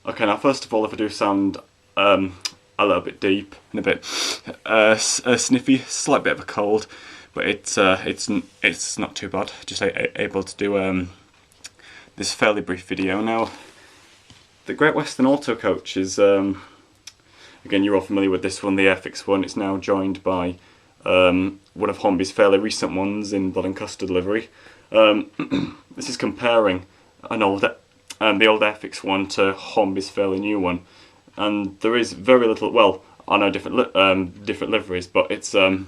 Okay, now first of all, if I do sound a little bit deep and a bit sniffy, slight bit of a cold, but it's not too bad. Just able to do this fairly brief video now. The Great Western Autocoach is again, you're all familiar with this one, the Airfix one. It's now joined by one of Hornby's fairly recent ones in blood and custard livery. This is comparing the old Airfix one to Hornby's fairly new one, and there is very little. Well, I know different liveries, but it's in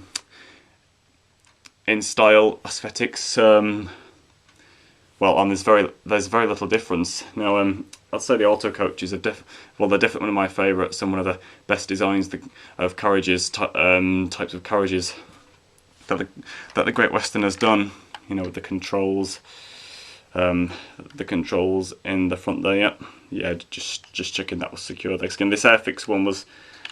style, aesthetics. Well, and there's very little difference. Now, I'd say the Autocoaches are they're definitely one of my favourites and one of the best designs of carriages, types of carriages that the Great Western has done. You know, with the controls in the front there. Yeah, just checking that was secure. Again, this Airfix one was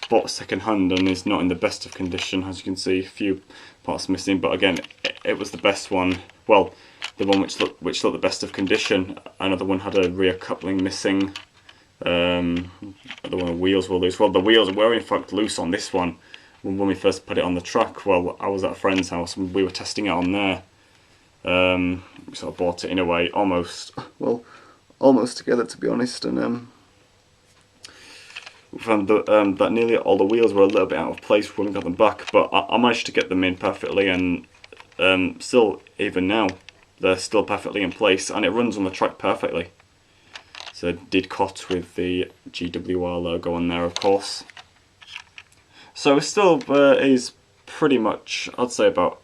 bought second hand and is not in the best of condition, as you can see. A few parts missing, but again, it was the best one. Well, the one which looked the best of condition. Another one had a rear coupling missing. The one the wheels were loose. Well, the wheels were in fact loose on this one when we first put it on the track. Well, I was at a friend's house and we were testing it on there. We sort of bought it in a way almost together, to be honest, and we found that nearly all the wheels were a little bit out of place when we got them back, but I managed to get them in perfectly, and still, even now, they're still perfectly in place, and it runs on the track perfectly. So Didcot with the GWR logo on there, of course. So it still is pretty much, I'd say about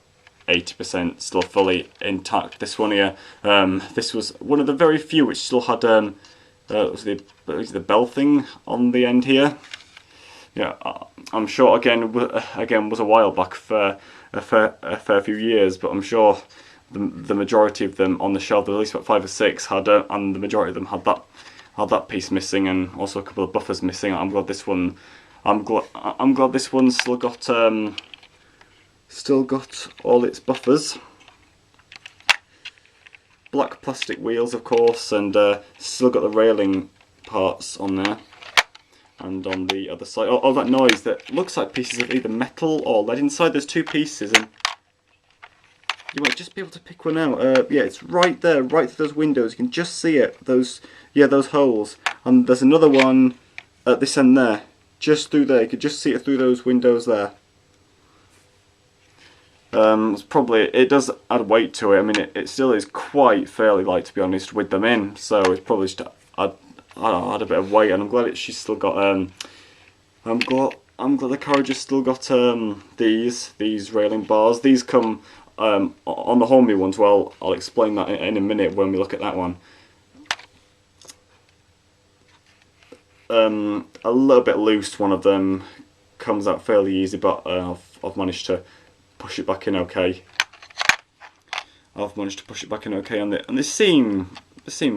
80% still fully intact. This one here, this was one of the very few which still had was the bell thing on the end here. Yeah, I'm sure again was a while back, for a fair few years, but I'm sure the majority of them on the shelf, at least about 5 or 6, had and the majority of them had that piece missing, and also a couple of buffers missing. I'm glad this one still got all its buffers. Black plastic wheels, of course, and still got the railing parts on there. And on the other side, oh, that noise that looks like pieces of either metal or lead inside. There's 2 pieces, and you might just be able to pick one out. Yeah, it's right there, right through those windows. You can just see it. Those holes. And there's another one at this end there, just through there. You could just see it through those windows there. It does add weight to it. I mean, it still is quite fairly light, to be honest, with them in. So it's probably just add a bit of weight, and I'm glad she's still got. I'm glad the carriage has still got these railing bars. These come on the Hornby ones. Well, I'll explain that in a minute when we look at that one. A little bit loose. One of them comes out fairly easy, but I've managed to push it back in okay. And they seem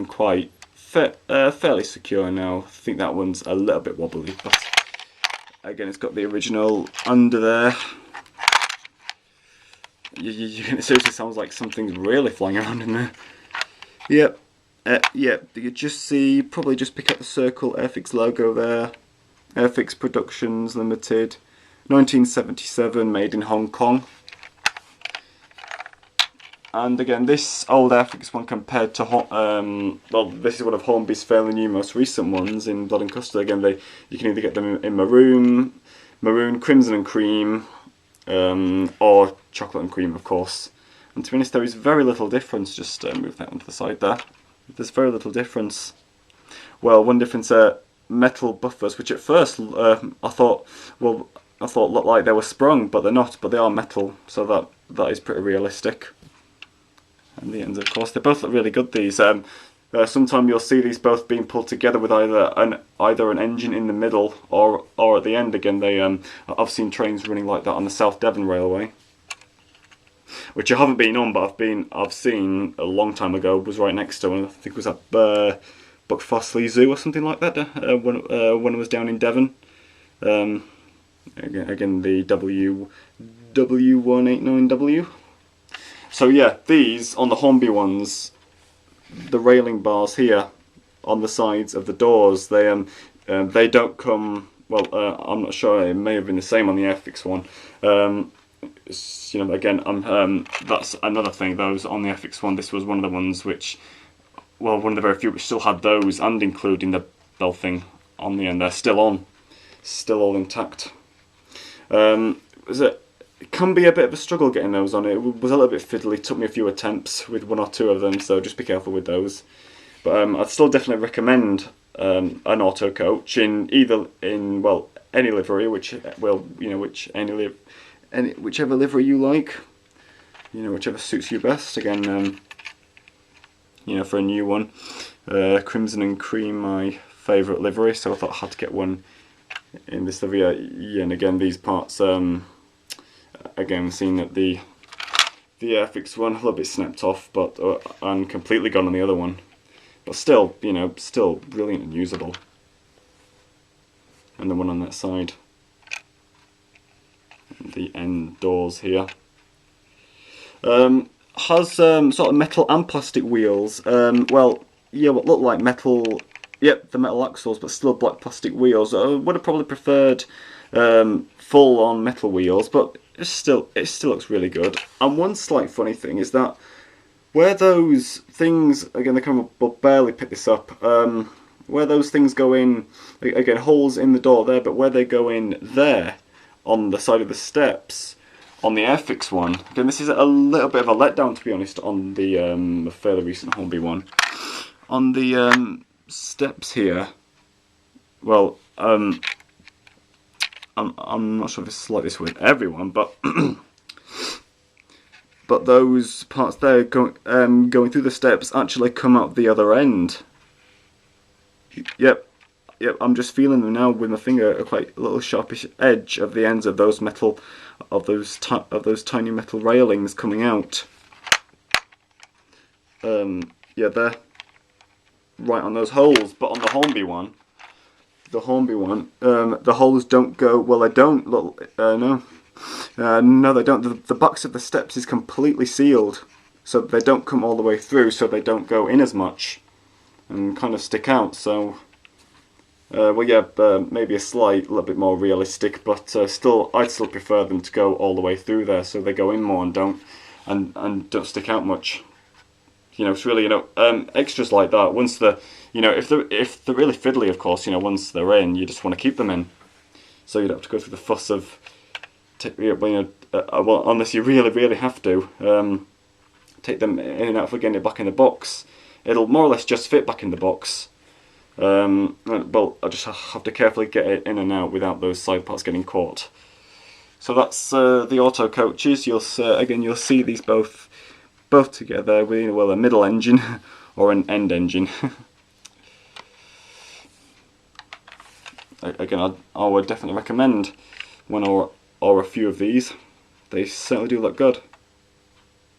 quite fairly secure now. I think that one's a little bit wobbly, but again, it's got the original under there. It seriously sounds like something's really flying around in there. Yep. Yep. You probably just pick up the circle Airfix logo there. Airfix Productions Limited. 1977, made in Hong Kong. And again, this old Airfix one compared to well, this is one of Hornby's fairly new, most recent ones in blood and custard. Again, you can either get them in maroon, crimson and cream, or chocolate and cream, of course. And to be honest, there is very little difference. Just move that onto the side there. There's very little difference. Well, one difference metal buffers, which at first I thought looked like they were sprung, but they're not. But they are metal, so that is pretty realistic. And the ends, of course, they both look really good. These sometime you'll see these both being pulled together with either an engine in the middle or at the end. Again, I've seen trains running like that on the South Devon Railway, which I haven't been on, but I've seen a long time ago. Was right next to one. I think it was at Buckfastleigh Zoo or something like that when it was down in Devon. Again, the W189W. So yeah, these on the Hornby ones, the railing bars here on the sides of the doors. They don't come. Well, I'm not sure. It may have been the same on the Airfix one. You know, again, that's another thing. Those on the Airfix one, this was one of the ones which, well, one of the very few which still had those, and including the bell thing on the end. They're still on, still all intact. It can be a bit of a struggle getting those on. It was a little bit fiddly. It took me a few attempts with 1 or 2 of them, so just be careful with those. But I'd still definitely recommend an auto coach in any livery, whichever livery you like, you know, whichever suits you best. Again, you know, for a new one, crimson and cream, my favourite livery, so I thought I had to get one in this livery. Yeah, and again, these parts, again, seeing that the Airfix one a little bit snapped off, but and completely gone on the other one. But still, you know, still brilliant and usable. And the one on that side. The end doors here. Has sort of metal and plastic wheels. Well, yeah, what look like metal. Yep, the metal axles, but still black plastic wheels. I would have probably preferred full on metal wheels, but it still looks really good. And one slight funny thing is that where those things, again, the camera will barely pick this up, where those things go in, again, holes in the door there, but where they go in there, on the side of the steps, on the Airfix one, again, this is a little bit of a letdown, to be honest, on the fairly recent Hornby one. On the steps here, well, I'm not sure if it's like this with everyone, but but those parts there going through the steps actually come out the other end. Yep, I'm just feeling them now with my finger, a quite little sharpish edge of the ends of those metal, of those tiny metal railings coming out. Yeah, they're right on those holes, but on the Hornby one, the holes don't go, well, they don't look, no, they don't. The backs of the steps is completely sealed, so they don't come all the way through, so they don't go in as much and kind of stick out. So, well, yeah, maybe a little bit more realistic, but I'd still prefer them to go all the way through there, so they go in more and don't stick out much. You know, it's really, you know, extras like that. Once you know, if they're really fiddly, of course, you know, once they're in, you just want to keep them in. So you don't have to go through the fuss of, well, unless you really have to, take them in and out for getting it back in the box. It'll more or less just fit back in the box. Well, I just have to carefully get it in and out without those side parts getting caught. So that's the auto coaches. You'll see these both together with, well, a middle engine or an end engine. Again, I would definitely recommend one or a few of these. They certainly do look good.